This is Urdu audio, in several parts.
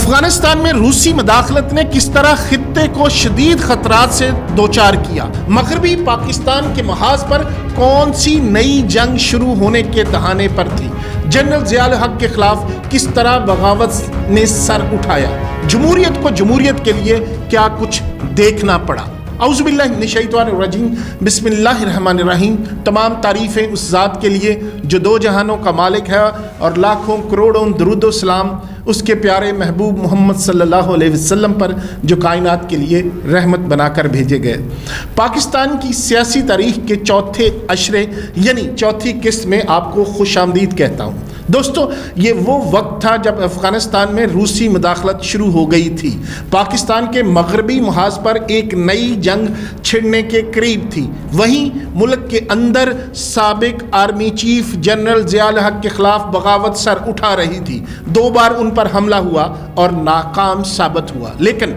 افغانستان میں روسی مداخلت نے کس طرح خطے کو شدید خطرات سے دوچار کیا؟ مغربی پاکستان کے محاذ پر کون سی نئی جنگ شروع ہونے کے دہانے پر تھی؟ جنرل ضیاء الحق کے خلاف کس طرح بغاوت نے سر اٹھایا؟ جمہوریت کو جمہوریت کے لیے کیا کچھ دیکھنا پڑا؟ اعوذ باللہ من الشیطان الرجیم، بسم اللہ الرحمن الرحیم۔ تمام تعریفیں اس ذات کے لیے جو دو جہانوں کا مالک ہے، اور لاکھوں کروڑوں درود و سلام اس کے پیارے محبوب محمد صلی اللہ علیہ وسلم پر جو کائنات کے لیے رحمت بنا کر بھیجے گئے۔ پاکستان کی سیاسی تاریخ کے چوتھے عشرے یعنی چوتھی قسط میں آپ کو خوش آمدید کہتا ہوں۔ دوستو، یہ وہ وقت تھا جب افغانستان میں روسی مداخلت شروع ہو گئی تھی۔ پاکستان کے مغربی محاذ پر ایک نئی جنگ چھڑنے کے قریب تھی۔ وہیں ملک کے اندر سابق آرمی چیف جنرل ضیاء الحق کے خلاف بغاوت سر اٹھا رہی تھی۔ 2 بار ان پر حملہ ہوا اور ناکام ثابت ہوا، لیکن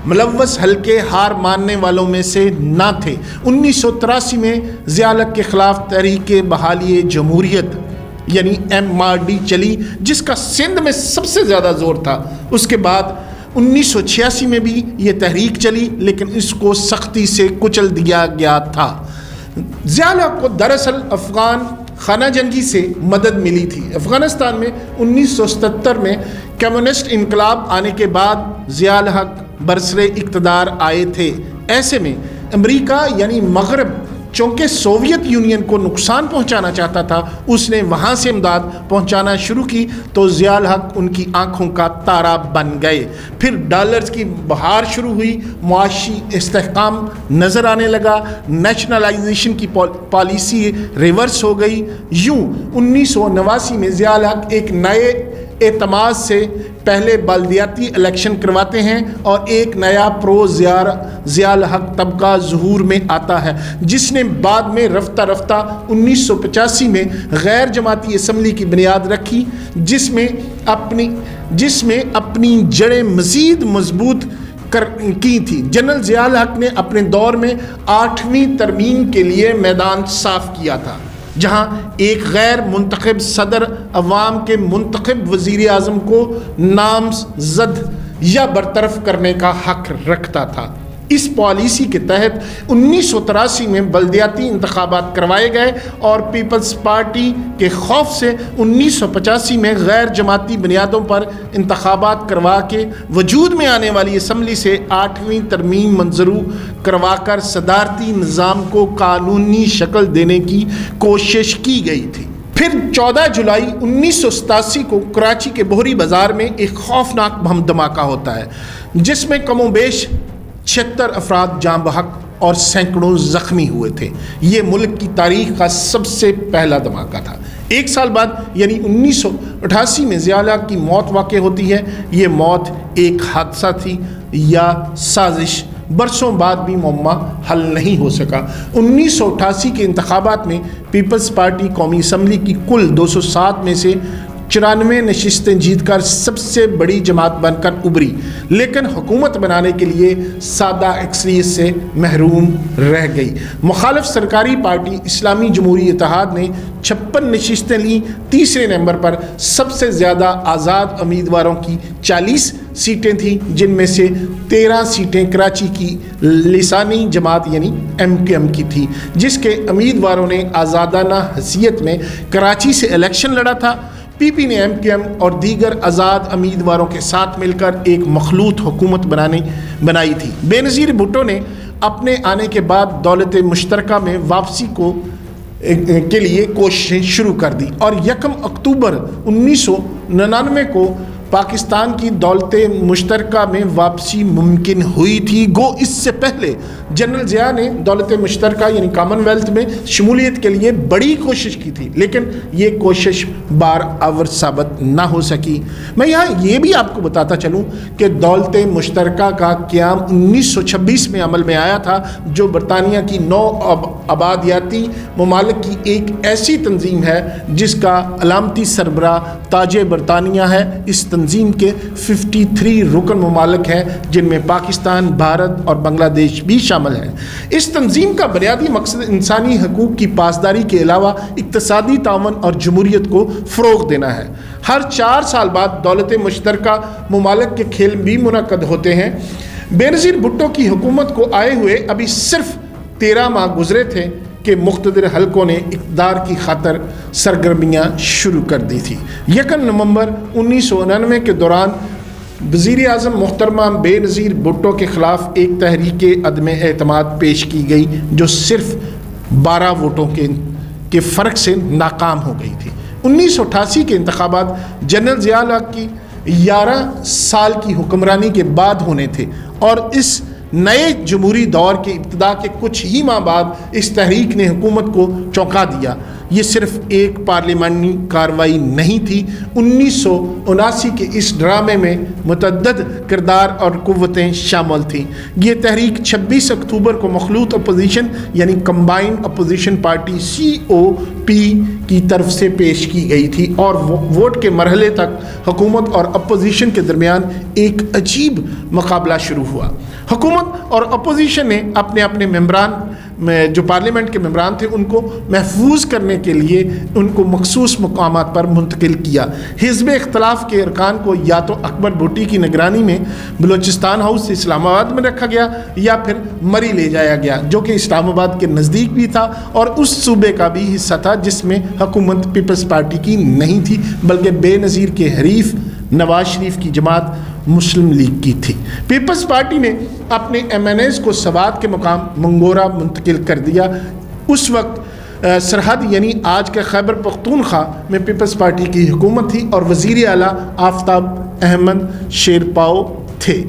ملوث حلقے ہار ماننے والوں میں سے نہ تھے۔ 1983 میں ضیاء الحق کے خلاف تحریک بحالی جمہوریت یعنی MRD چلی، جس کا سندھ میں سب سے زیادہ زور تھا۔ اس کے بعد 1986 میں بھی یہ تحریک چلی، لیکن اس کو سختی سے کچل دیا گیا تھا۔ ضیاء الحق کو دراصل افغان خانہ جنگی سے مدد ملی تھی۔ افغانستان میں 1977 میں کمیونسٹ انقلاب آنے کے بعد ضیاء الحق برسر اقتدار آئے تھے۔ ایسے میں امریکہ یعنی مغرب چونکہ سوویت یونین کو نقصان پہنچانا چاہتا تھا، اس نے وہاں سے امداد پہنچانا شروع کی تو ضیاء الحق ان کی آنکھوں کا تارا بن گئے۔ پھر ڈالرز کی بہار شروع ہوئی، معاشی استحکام نظر آنے لگا، نیشنلائزیشن کی پالیسی ریورس ہو گئی۔ یوں 1989 میں ضیاء الحق ایک نئے اعتماد سے پہلے بلدیاتی الیکشن کرواتے ہیں اور ایک نیا پرو ضیاء الحق طبقہ ظہور میں آتا ہے، جس نے بعد میں رفتہ رفتہ 1985 میں غیر جماعتی اسمبلی کی بنیاد رکھی، جس میں اپنی جڑیں مزید مضبوط کی تھی۔ جنرل ضیاء الحق نے اپنے دور میں 8ویں ترمیم کے لیے میدان صاف کیا تھا، جہاں ایک غیر منتخب صدر عوام کے منتخب وزیر اعظم کو نامزد یا برطرف کرنے کا حق رکھتا تھا۔ اس پالیسی کے تحت 1983 میں بلدیاتی انتخابات کروائے گئے اور پیپلز پارٹی کے خوف سے 1985 میں غیر جماعتی بنیادوں پر انتخابات کروا کے وجود میں آنے والی اسمبلی سے 8ویں ترمیم منظور کروا کر صدارتی نظام کو قانونی شکل دینے کی کوشش کی گئی تھی۔ پھر 14 جولائی 1987 کو کراچی کے بحری بازار میں ایک خوفناک بم دھماکہ ہوتا ہے، جس میں کم و بیش 76 افراد جاں بحق اور سینکڑوں زخمی ہوئے تھے۔ یہ ملک کی تاریخ کا سب سے پہلا دھماکہ تھا۔ 1 سال بعد یعنی 1988 میں ضیاء الحق کی موت واقع ہوتی ہے۔ یہ موت ایک حادثہ تھی یا سازش؟ برسوں بعد بھی معمہ حل نہیں ہو سکا۔ 1988 کے انتخابات میں پیپلز پارٹی قومی اسمبلی کی کل 207 میں سے 94 نشستیں جیت کر سب سے بڑی جماعت بن کر ابھری، لیکن حکومت بنانے کے لیے سادہ اکثریت سے محروم رہ گئی۔ مخالف سرکاری پارٹی اسلامی جمہوری اتحاد نے 56 نشستیں لیں۔ تیسرے نمبر پر سب سے زیادہ آزاد امیدواروں کی 40 سیٹیں تھیں، جن میں سے 13 سیٹیں کراچی کی لسانی جماعت یعنی MKM کی تھی، جس کے امیدواروں نے آزادانہ حیثیت میں کراچی سے الیکشن لڑا تھا۔ PP نے MKM اور دیگر آزاد امیدواروں کے ساتھ مل کر ایک مخلوط حکومت بنائی تھی۔ بے نظیر بھٹو نے اپنے آنے کے بعد دولت مشترکہ میں واپسی کے لیے کوششیں شروع کر دی اور 1 اکتوبر 1999 کو پاکستان کی دولت مشترکہ میں واپسی ممکن ہوئی تھی۔ گو اس سے پہلے جنرل ضیاء نے دولت مشترکہ یعنی کامن ویلتھ میں شمولیت کے لیے بڑی کوشش کی تھی، لیکن یہ کوشش بارآور ثابت نہ ہو سکی۔ میں یہاں یہ بھی آپ کو بتاتا چلوں کہ دولت مشترکہ کا قیام 1926 میں عمل میں آیا تھا، جو برطانیہ کی 9 آبادیاتی ممالک کی ایک ایسی تنظیم ہے جس کا علامتی سربراہ تاج برطانیہ ہے۔ اس تنظیم کے 53 رکن ممالک ہیں، جن میں پاکستان، بھارت اور بنگلہ دیش بھی شامل ہیں۔ اس تنظیم کا بنیادی مقصد انسانی حقوق کی پاسداری کے علاوہ اقتصادی تعاون اور جمہوریت کو فروغ دینا ہے۔ ہر 4 سال بعد دولت مشترکہ ممالک کے کھیل بھی منعقد ہوتے ہیں۔ بے نظیر بھٹو کی حکومت کو آئے ہوئے ابھی صرف 13 ماہ گزرے تھے کہ مقتدر حلقوں نے اقتدار کی خاطر سرگرمیاں شروع کر دی تھی۔ 1 نومبر 1999 کے دوران وزیر اعظم محترمہ بے نظیر بھٹو کے خلاف ایک تحریک عدم اعتماد پیش کی گئی جو صرف 12 ووٹوں کے فرق سے ناکام ہو گئی تھی۔ 1988 کے انتخابات جنرل ضیاء الحق کی 11 سال کی حکمرانی کے بعد ہونے تھے اور اس نئے جمہوری دور کے ابتدا کے کچھ ہی ماہ بعد اس تحریک نے حکومت کو چونکا دیا۔ یہ صرف ایک پارلیمانی کارروائی نہیں تھی، 1979 کے اس ڈرامے میں متعدد کردار اور قوتیں شامل تھیں۔ یہ تحریک 26 اکتوبر کو مخلوط اپوزیشن یعنی کمبائنڈ اپوزیشن پارٹی COP کی طرف سے پیش کی گئی تھی اور ووٹ کے مرحلے تک حکومت اور اپوزیشن کے درمیان ایک عجیب مقابلہ شروع ہوا۔ حکومت اور اپوزیشن نے اپنے ممبران جو پارلیمنٹ کے ممبران تھے ان کو محفوظ کرنے کے لیے ان کو مخصوص مقامات پر منتقل کیا۔ حزب اختلاف کے ارکان کو یا تو اکبر بھٹی کی نگرانی میں بلوچستان ہاؤس اسلام آباد میں رکھا گیا یا پھر مری لے جایا گیا جو کہ اسلام آباد کے نزدیک بھی تھا اور اس صوبے کا بھی حصہ تھا جس میں حکومت پیپلز پارٹی کی نہیں تھی بلکہ بے نظیر کے حریف نواز شریف کی جماعت مسلم لیگ کی تھی۔ پیپلز پارٹی نے اپنے MNAs کو سوات کے مقام منگورا منتقل کر دیا۔ اس وقت سرحد یعنی آج کا خیبر پختونخوا میں پیپلز پارٹی کی حکومت تھی اور وزیر اعلیٰ آفتاب احمد شیرپاؤ تھے۔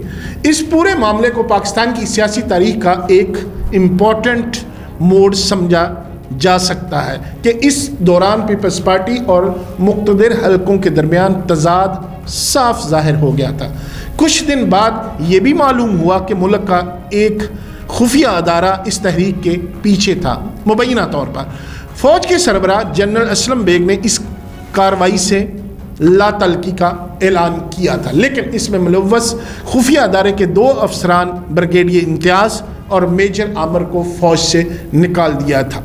اس پورے معاملے کو پاکستان کی سیاسی تاریخ کا ایک امپورٹنٹ موڑ سمجھا جا سکتا ہے کہ اس دوران پیپلز پارٹی اور مقتدر حلقوں کے درمیان تضاد صاف ظاہر ہو گیا تھا۔ کچھ دن بعد یہ بھی معلوم ہوا کہ ملک کا ایک خفیہ ادارہ اس تحریک کے پیچھے تھا۔ مبینہ طور پر فوج کے سربراہ جنرل اسلم بیگ نے اس کارروائی سے لا تعلقی کا اعلان کیا تھا، لیکن اس میں ملوث خفیہ ادارے کے 2 افسران بریگیڈیئر امتیاز اور میجر عامر کو فوج سے نکال دیا تھا۔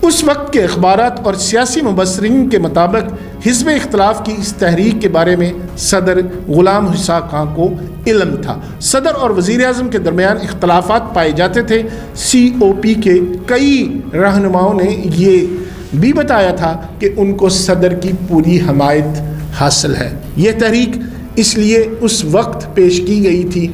اس وقت کے اخبارات اور سیاسی مبصرین کے مطابق حزب اختلاف کی اس تحریک کے بارے میں صدر غلام حسین خان کو علم تھا۔ صدر اور وزیر اعظم کے درمیان اختلافات پائے جاتے تھے۔ COP کے کئی رہنماؤں نے یہ بھی بتایا تھا کہ ان کو صدر کی پوری حمایت حاصل ہے۔ یہ تحریک اس لیے اس وقت پیش کی گئی تھی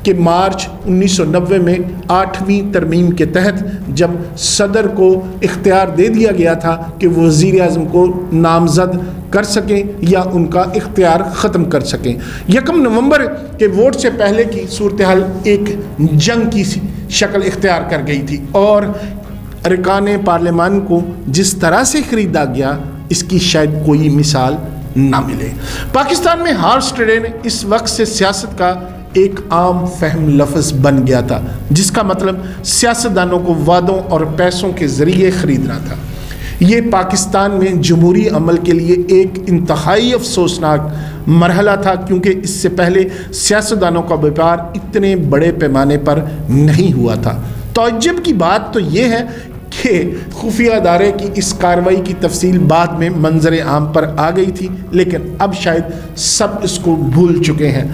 کہ مارچ 1990 میں 8ویں ترمیم کے تحت جب صدر کو اختیار دے دیا گیا تھا کہ وہ وزیر اعظم کو نامزد کر سکیں یا ان کا اختیار ختم کر سکیں۔ 1 نومبر کے ووٹ سے پہلے کی صورتحال ایک جنگ کی شکل اختیار کر گئی تھی اور ارکان پارلیمان کو جس طرح سے خریدا گیا اس کی شاید کوئی مثال نہ ملے۔ پاکستان میں ہارس ٹریڈ اس وقت سے سیاست کا ایک عام فہم لفظ بن گیا تھا جس کا مطلب سیاستدانوں کو وعدوں اور پیسوں کے ذریعے خریدنا تھا۔ یہ پاکستان میں جمہوری عمل کے لیے ایک انتہائی افسوسناک مرحلہ تھا کیونکہ اس سے پہلے سیاستدانوں کا بیپار اتنے بڑے پیمانے پر نہیں ہوا تھا۔ تعجب کی بات تو یہ ہے کہ خفیہ ادارے کی اس کارروائی کی تفصیل بعد میں منظر عام پر آ گئی تھی لیکن اب شاید سب اس کو بھول چکے ہیں۔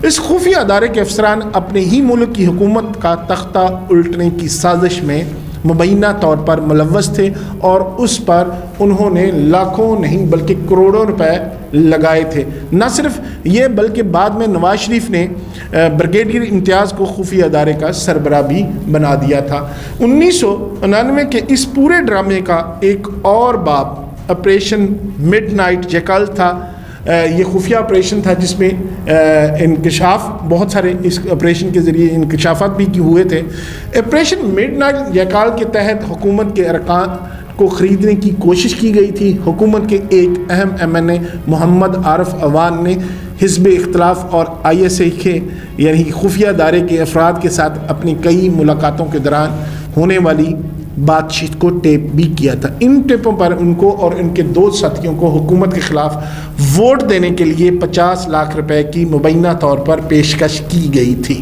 اس خفیہ ادارے کے افسران اپنے ہی ملک کی حکومت کا تختہ الٹنے کی سازش میں مبینہ طور پر ملوث تھے اور اس پر انہوں نے لاکھوں نہیں بلکہ کروڑوں روپے لگائے تھے۔ نہ صرف یہ بلکہ بعد میں نواز شریف نے بریگیڈیئر امتیاز کو خفیہ ادارے کا سربراہ بھی بنا دیا تھا۔ 1999 کے اس پورے ڈرامے کا ایک اور باب آپریشن مڈ نائٹ جیکل تھا۔ یہ خفیہ آپریشن تھا جس میں انکشاف بہت سارے اس آپریشن کے ذریعے انکشافات بھی ہوئے تھے۔ آپریشن مڈ نائٹ جیکال کے تحت حکومت کے ارکان کو خریدنے کی کوشش کی گئی تھی۔ حکومت کے ایک اہم MNA محمد عارف عوان نے حزب اختلاف اور ISI کے یعنی خفیہ ادارے کے افراد کے ساتھ اپنی کئی ملاقاتوں کے دوران ہونے والی بات چیت کو ٹیپ بھی کیا تھا۔ ان ٹیپوں پر ان کو اور ان کے 2 ساتھیوں کو حکومت کے خلاف ووٹ دینے کے لیے 50 لاکھ روپے کی مبینہ طور پر پیشکش کی گئی تھی۔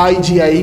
IJI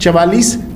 44